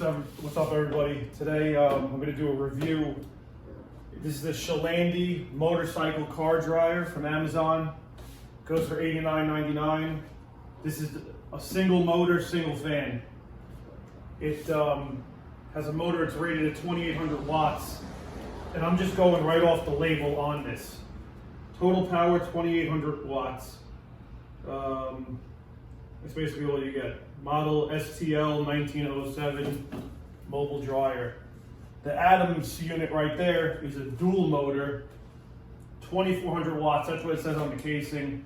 What's up, everybody? Today I'm going to do a review. This is the Shelandy motorcycle car dryer from Amazon. Goes for $89.99. This is a single motor, single fan. It has a motor. It's rated at 2,800 watts, and I'm just going right off the label on this. Total power 2,800 watts. That's basically all you get. Model STL 1907 mobile dryer. The Adams unit right there is a dual motor, 2,400 watts. That's what it says on the casing.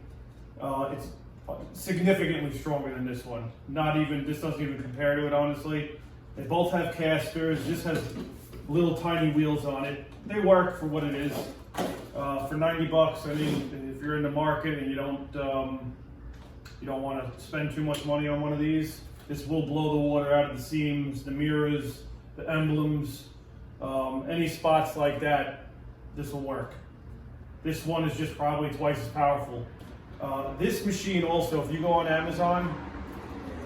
It's significantly stronger than this one. This doesn't even compare to it, honestly. They both have casters. This has little tiny wheels on it. They work for what it is. For 90 bucks, I mean, if you're in the market and you don't want to spend too much money on one of these, this will blow the water out of the seams, the mirrors, the emblems, any spots like that. This will work. This one is just probably twice as powerful. This machine also, if you go on Amazon,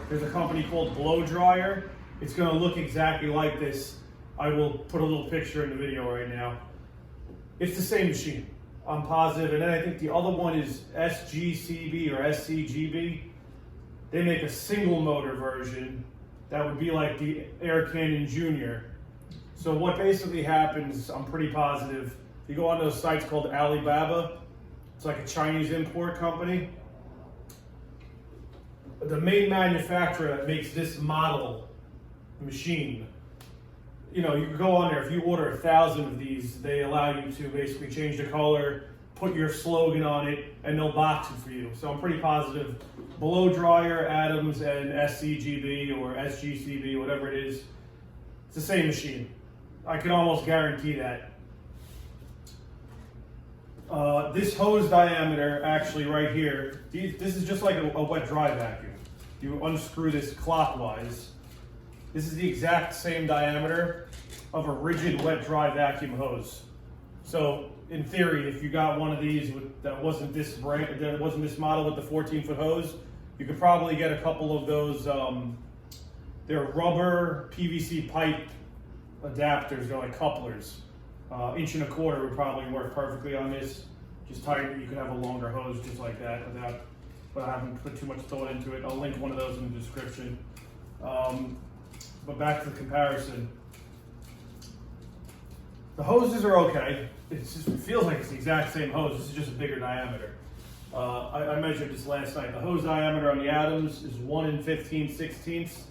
there's a company called Blow Dryer. It's going to look exactly like this. I will put a little picture in the video right now. It's the same machine, I'm positive. And then I think the other one is SGCB or SCGB. They make a single motor version that would be like the Air Cannon Junior. So what basically happens, I'm pretty positive, if you go on those sites called Alibaba, it's like a Chinese import company. The main manufacturer that makes this model machine, you can go on there. If you order 1,000 of these, they allow you to basically change the color, put your slogan on it, and they'll box it for you. So I'm pretty positive Blow Dryer, Adams, and SCGB or SGCB, whatever it is, it's the same machine. I can almost guarantee that. This hose diameter, actually right here, this is just like a wet dry vacuum. You unscrew this clockwise. This is the exact same diameter of a rigid wet dry vacuum hose. So in theory, if you got one of these that wasn't this model with the 14-foot hose, you could probably get a couple of those. They're rubber PVC pipe adapters. They're like couplers. 1.25 inches would probably work perfectly on this. Just tight. You could have a longer hose just like that but I haven't put too much thought into it. I'll link one of those in the description. But back to the comparison. The hoses are okay. It feels like it's the exact same hose. This is just a bigger diameter. I measured this last night. The hose diameter on the Adams is 1 15/16.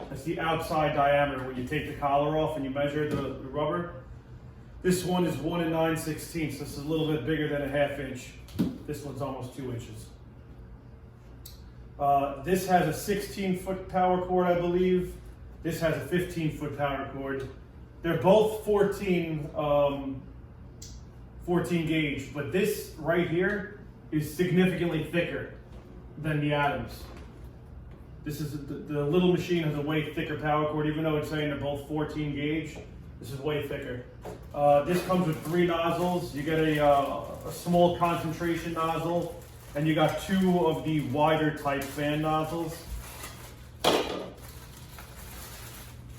That's the outside diameter when you take the collar off and you measure the rubber. This one is 1 9/16. This is a little bit bigger than a 1/2 inch. This one's almost 2 inches. This has a 16-foot power cord, I believe. This has a 15-foot power cord. They're both 14 gauge, but this right here is significantly thicker than the Adams. This is the little machine has a way thicker power cord, even though it's saying they're both 14 gauge. This is way thicker. This comes with 3 nozzles. You get a small concentration nozzle, and you got 2 of the wider type fan nozzles.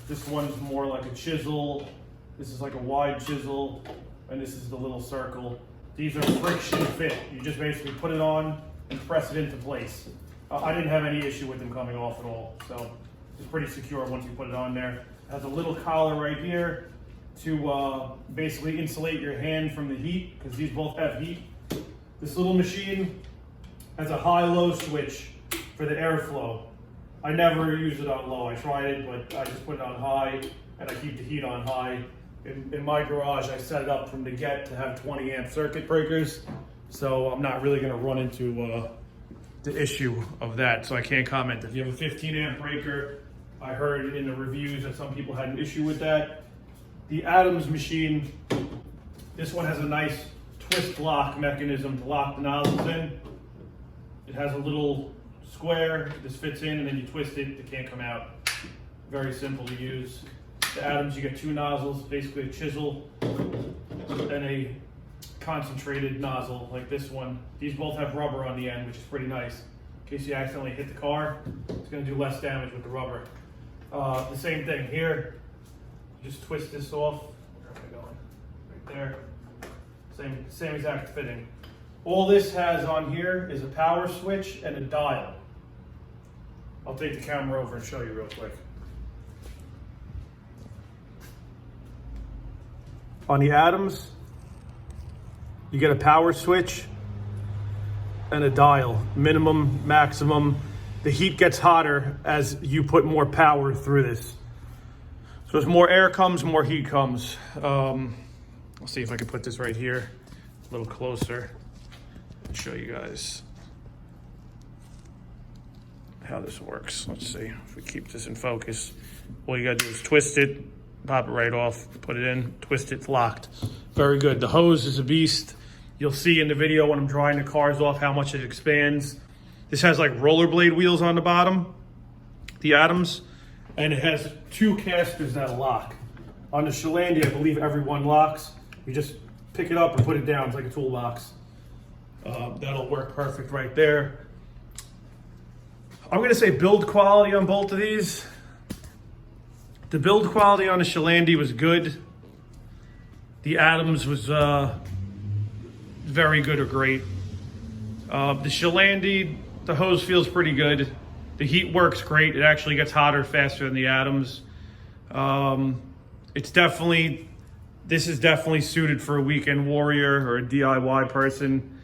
This one's more like a chisel. This is like a wide chisel, and this is the little circle. These are friction fit. You just basically put it on and press it into place. I didn't have any issue with them coming off at all, so it's pretty secure once you put it on there. It has a little collar right here to basically insulate your hand from the heat, because these both have heat. This little machine has a high-low switch for the airflow. I never use it on low. I tried it, but I just put it on high, and I keep the heat on high. In my garage, I set it up from the get to have 20 amp circuit breakers, so I'm not really going to run into the issue of that, so I can't comment. If you have a 15 amp breaker, I heard in the reviews that some people had an issue with that. The Adams machine, this one has a nice twist lock mechanism to lock the nozzles in. It has a little square, this fits in, and then you twist it, it can't come out. Very simple to use. The Adams, you get 2 nozzles, basically a chisel and a concentrated nozzle like this one. These both have rubber on the end, which is pretty nice. In case you accidentally hit the car, it's going to do less damage with the rubber. The same thing here. Just twist this off. Where am I going? Right there. Same exact fitting. All this has on here is a power switch and a dial. I'll take the camera over and show you real quick. On the Adams, you get a power switch and a dial, minimum, maximum. The heat gets hotter as you put more power through this. So as more air comes, more heat comes. I'll see if I can put this right here, a little closer, and show you guys how this works. Let's see if we keep this in focus. All you gotta do is twist it, pop it right off, put it in, twist it, it's locked. Very good. The hose is a beast. You'll see in the video when I'm drying the cars off how much it expands. This has like rollerblade wheels on the bottom, the Adams, and it has 2 casters that lock. On the Shelandy, I believe every one locks. You just pick it up and put it down. It's like a toolbox. That'll work perfect right there. I'm gonna say build quality on both of these. The build quality on the Shelandy was good. The Adams was very good or great. The Shelandy, the hose feels pretty good. The heat works great. It actually gets hotter faster than the Adams. This is definitely suited for a weekend warrior or a DIY person.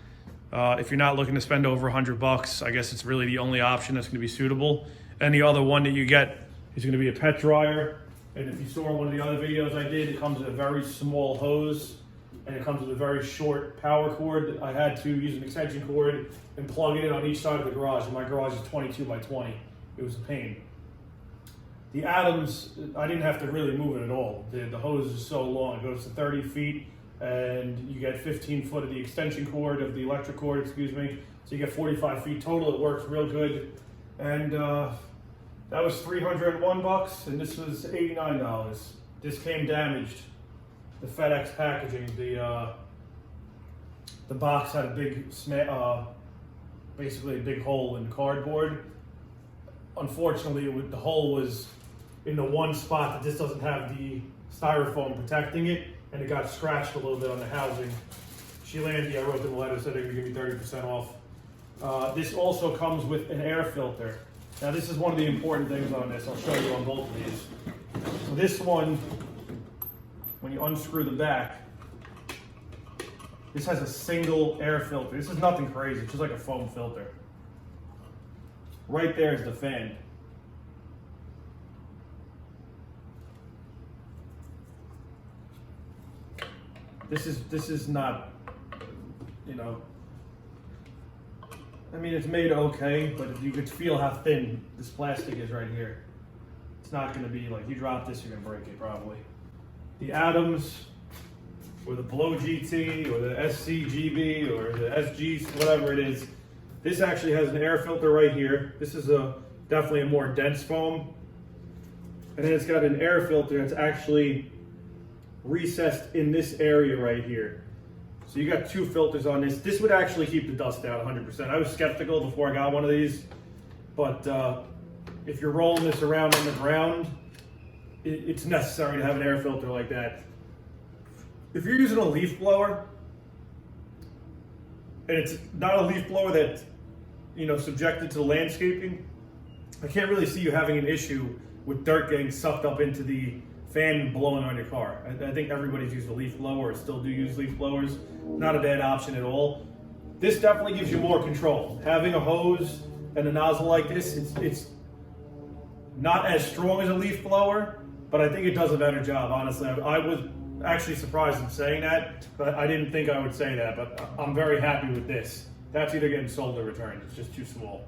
If you're not looking to spend over $100, I guess it's really the only option that's gonna be suitable. And the other one that you get is gonna be a pet dryer. And if you saw one of the other videos I did, it comes with a very small hose and it comes with a very short power cord. I had to use an extension cord and plug it in on each side of the garage. And my garage is 22 by 20. It was a pain. The Adams, I didn't have to really move it at all. The hose is so long, it goes to 30 feet and you get 15 foot of the extension cord, of the electric cord, excuse me. So you get 45 feet total. It works real good. And that was $301 and this was $89. This came damaged. The FedEx packaging, the box had a big, basically a big hole in the cardboard. Unfortunately, the hole was in the one spot that this doesn't have the styrofoam protecting it, and it got scratched a little bit on the housing. Shelandy, I wrote them a letter, said they would give me 30% off. This also comes with an air filter. Now this is one of the important things on this. I'll show you on both of these. So this one, when you unscrew the back, this has a single air filter. This is nothing crazy, it's just like a foam filter. Right there is the fan. This is not, you know, I mean, it's made okay, but you could feel how thin this plastic is right here. It's not gonna be like, you drop this, you're gonna break it probably. The Adams, or the Blow GT, or the SCGB, or the SG, whatever it is, this actually has an air filter right here. This is definitely a more dense foam. And then it's got an air filter that's actually recessed in this area right here. So you got 2 filters on this. This would actually keep the dust out 100%. I was skeptical before I got one of these, but if you're rolling this around on the ground, it's necessary to have an air filter like that. If you're using a leaf blower, and it's not a leaf blower that, you know, subjected to landscaping, I can't really see you having an issue with dirt getting sucked up into the fan and blowing on your car. I think everybody's used a leaf blower or still do use leaf blowers. Not a bad option at all. This definitely gives you more control. Having a hose and a nozzle like this, it's not as strong as a leaf blower, but I think it does a better job, honestly. I was actually surprised in saying that, but I didn't think I would say that, but I'm very happy with this. That's either getting sold or returned. It's just too small.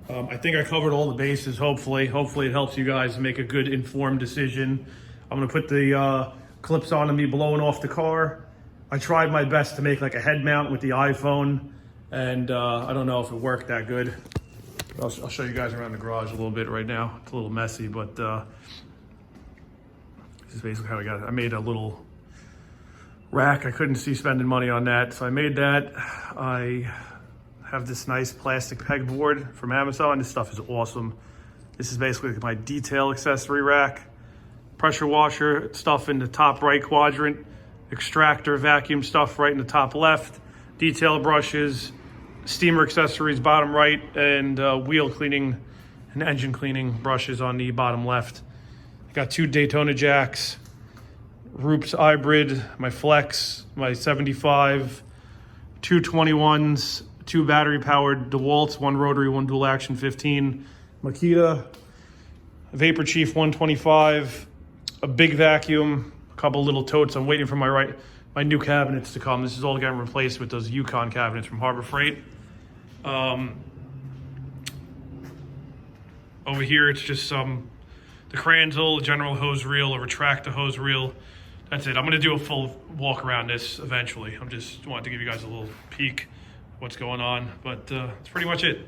I think I covered all the bases, hopefully. Hopefully it helps you guys make a good informed decision. I'm gonna put the clips on of me blowing off the car. I tried my best to make like a head mount with the iPhone, and I don't know if it worked that good. I'll show you guys around the garage a little bit right now. It's a little messy, but this is basically how I got it. I made a little rack. I couldn't see spending money on that, so I made that. I have this nice plastic pegboard from Amazon. This stuff is awesome. This is basically my detail accessory rack. Pressure washer stuff in the top right quadrant. Extractor vacuum stuff right in the top left. Detail brushes, steamer accessories bottom right, and wheel cleaning and engine cleaning brushes on the bottom left. Got 2 Daytona jacks, Roops hybrid, my Flex, my 75, 2 21s, 2 battery powered DeWalt's, 1 rotary, 1 dual action 15, Makita, Vapor Chief 125, a big vacuum, a couple little totes. I'm waiting for my new cabinets to come. This is all getting replaced with those Yukon cabinets from Harbor Freight. Over here, it's just the Kranzel, general hose reel, a retractor hose reel. That's it. I'm going to do a full walk around this eventually. I'm just wanted to give you guys a little peek of what's going on, but that's pretty much it.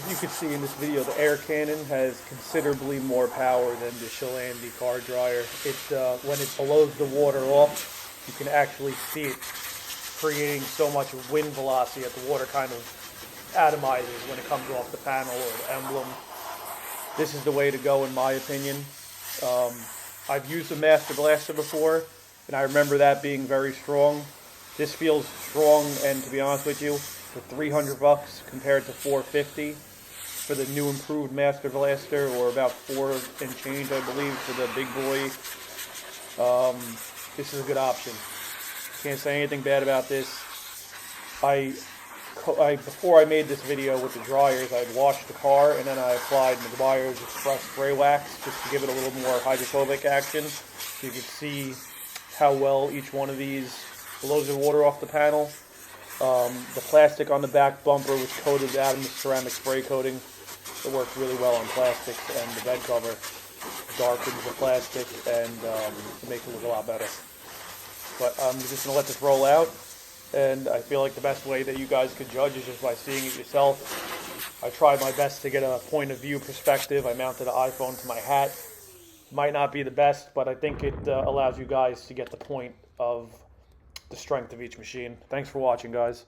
You can see in this video the air cannon has considerably more power than the Shelandy car dryer. When it blows the water off, you can actually see it creating so much wind velocity that the water kind of atomizes when it comes off the panel or the emblem. This is the way to go in my opinion. I've used a Master Blaster before, and I remember that being very strong. This feels strong, and to be honest with you, for $300 compared to $450 for the new improved Master Blaster, or about $4 and change, I believe, for the big boy. This is a good option. Can't say anything bad about this. Before I made this video with the dryers, I'd washed the car and then I applied Meguiar's Express Spray Wax just to give it a little more hydrophobic action. So you can see how well each one of these blows the water off the panel. The plastic on the back bumper was coated with Adams ceramic spray coating. It works really well on plastics, and the bed cover darkens the plastic and makes it look a lot better. But I'm just going to let this roll out. And I feel like the best way that you guys could judge is just by seeing it yourself. I tried my best to get a point of view perspective. I mounted an iPhone to my hat. Might not be the best, but I think it allows you guys to get the point of the strength of each machine. Thanks for watching, guys.